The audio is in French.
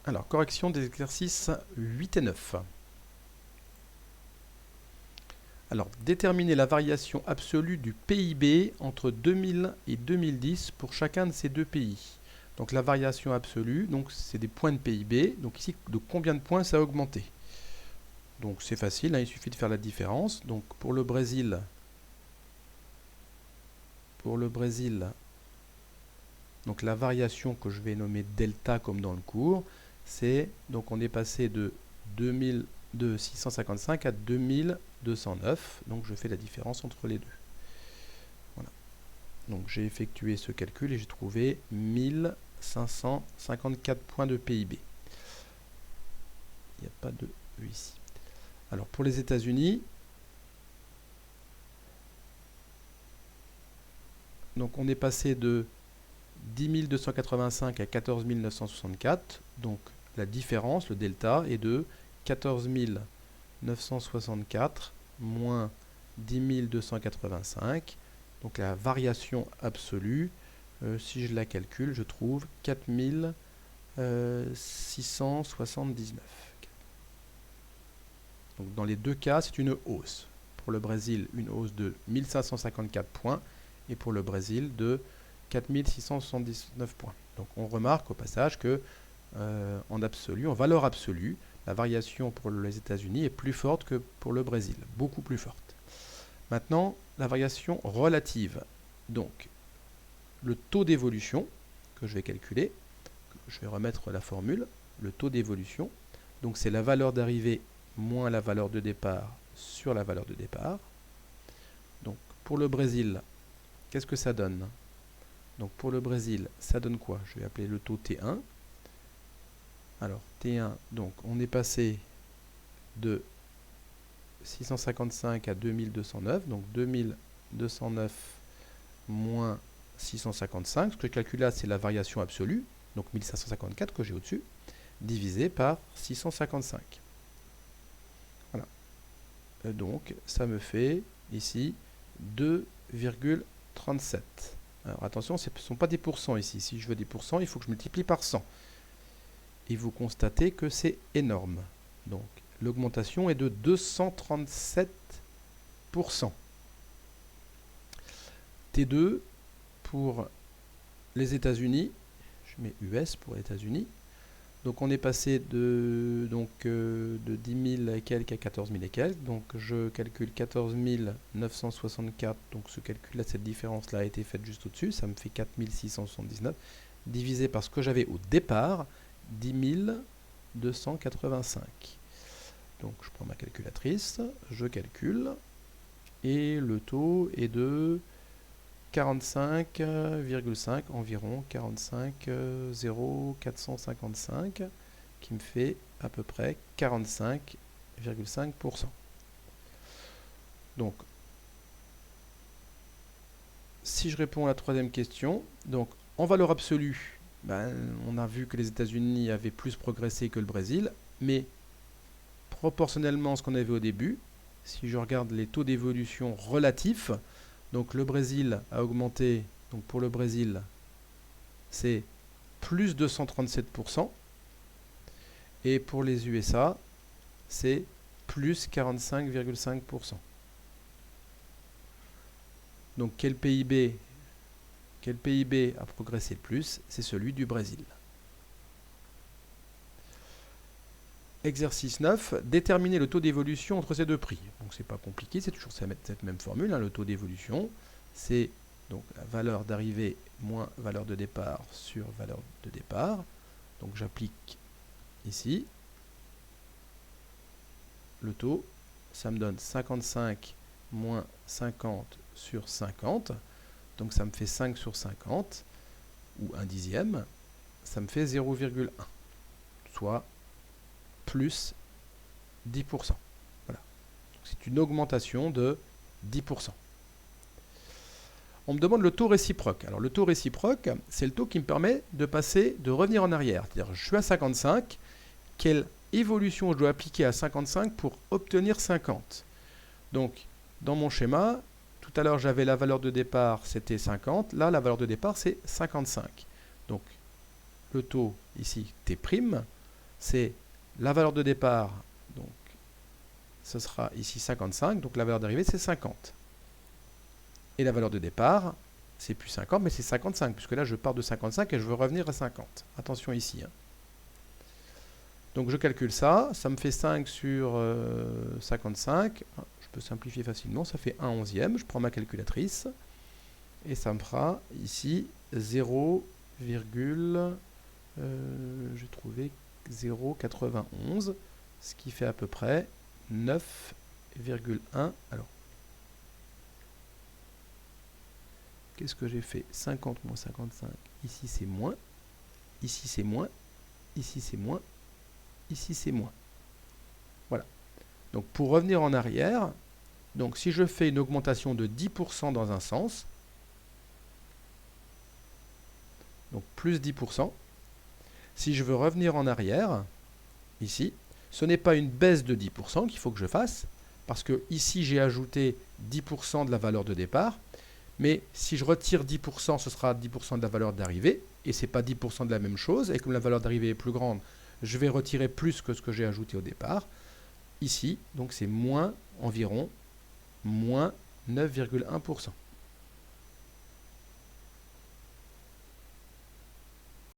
Alors, correction des exercices 8 et 9. Alors, déterminer la variation absolue du PIB entre 2000 et 2010 pour chacun de ces deux pays. Donc la variation absolue, c'est des points de PIB. Donc ici, de combien de points ça a augmenté? Donc c'est facile, hein, il suffit de faire la différence. Donc pour le Brésil, donc la variation que je vais nommer delta comme dans le cours, c'est, donc on est passé de 655 à 2209. Donc je fais la différence entre les deux. Voilà. Donc j'ai effectué ce calcul et j'ai trouvé 1554 points de PIB. Il n'y a pas de E ici. Alors pour les États-Unis, donc on est passé de 10 285 à 14 964. Donc la différence, le delta, est de 14 964 moins 10 285. Donc la variation absolue, si je la calcule, je trouve 4679. Donc dans les deux cas, c'est une hausse. Pour le Brésil, une hausse de 1554 points et pour le Brésil de 4679 points. Donc on remarque au passage que en absolu, en valeur absolue, la variation pour les États-Unis est plus forte que pour le Brésil, beaucoup plus forte. Maintenant, la variation relative. Donc, le taux d'évolution que je vais calculer, je vais remettre la formule, le taux d'évolution, donc c'est la valeur d'arrivée moins la valeur de départ sur la valeur de départ. Donc, pour le Brésil, qu'est-ce que ça donne? Donc, pour le Brésil, ça donne quoi? Je vais appeler le taux T1. Alors, T1, donc, on est passé de 655 à 2209, donc 2209 moins 655, ce que je calcule là, c'est la variation absolue, donc 1554 que j'ai au-dessus, divisé par 655. Voilà. Donc, ça me fait ici 2,37. Alors, attention, ce ne sont pas des pourcents ici. Si je veux des pourcents, il faut que je multiplie par 100. Et vous constatez que c'est énorme. Donc, l'augmentation est de 237%. T2 pour les États-Unis, je mets US pour les États-Unis. Donc on est passé de 10 000 et quelques à 14 000 et quelques. Donc je calcule 14 964. Donc ce calcul-là, cette différence-là a été faite juste au-dessus. Ça me fait 4 679 divisé par ce que j'avais au départ, 10 285. Donc je prends ma calculatrice, je calcule, et le taux est de 45,5 environ, 45,0455, qui me fait à peu près 45,5%. Donc, si je réponds à la troisième question, donc en valeur absolue, on a vu que les États-Unis avaient plus progressé que le Brésil, mais proportionnellement à ce qu'on avait au début, si je regarde les taux d'évolution relatifs, donc le Brésil a augmenté, donc pour le Brésil, c'est plus 237%, et pour les USA, c'est plus 45,5%. Donc quel PIB a progressé le plus? C'est celui du Brésil. Exercice 9, déterminer le taux d'évolution entre ces deux prix. Donc c'est pas compliqué, c'est toujours cette même formule. Hein. Le taux d'évolution, c'est donc la valeur d'arrivée moins valeur de départ sur valeur de départ. Donc j'applique ici le taux, ça me donne 55 moins 50 sur 50. Donc ça me fait 5 sur 50, ou 1 dixième. Ça me fait 0,1, soit plus 10%. Voilà. C'est une augmentation de 10%. On me demande le taux réciproque. Alors le taux réciproque, c'est le taux qui me permet de revenir en arrière. C'est-à-dire je suis à 55, quelle évolution je dois appliquer à 55 pour obtenir 50? Donc dans mon schéma, tout à l'heure j'avais la valeur de départ, c'était 50. Là, la valeur de départ, c'est 55. Donc le taux ici, T', c'est la valeur de départ, donc ce sera ici 55, donc la valeur d'arrivée c'est 50. Et la valeur de départ, c'est plus 50, mais c'est 55, puisque là je pars de 55 et je veux revenir à 50. Attention ici. Donc je calcule ça, ça me fait 5 sur 55. Je peux simplifier facilement, ça fait 1/11e. Je prends ma calculatrice et ça me fera ici 0, j'ai trouvé 0,91, ce qui fait à peu près 9,1. Alors, qu'est-ce que j'ai fait? 50 moins 55. Ici c'est moins, ici c'est moins, ici c'est moins, ici c'est moins. Voilà. Donc pour revenir en arrière, donc si je fais une augmentation de 10% dans un sens, donc plus 10%, si je veux revenir en arrière, ici, ce n'est pas une baisse de 10% qu'il faut que je fasse, parce que ici j'ai ajouté 10% de la valeur de départ, mais si je retire 10%, ce sera 10% de la valeur d'arrivée, et ce n'est pas 10% de la même chose, et comme la valeur d'arrivée est plus grande, je vais retirer plus que ce que j'ai ajouté au départ. Ici, donc c'est moins environ moins 9,1%.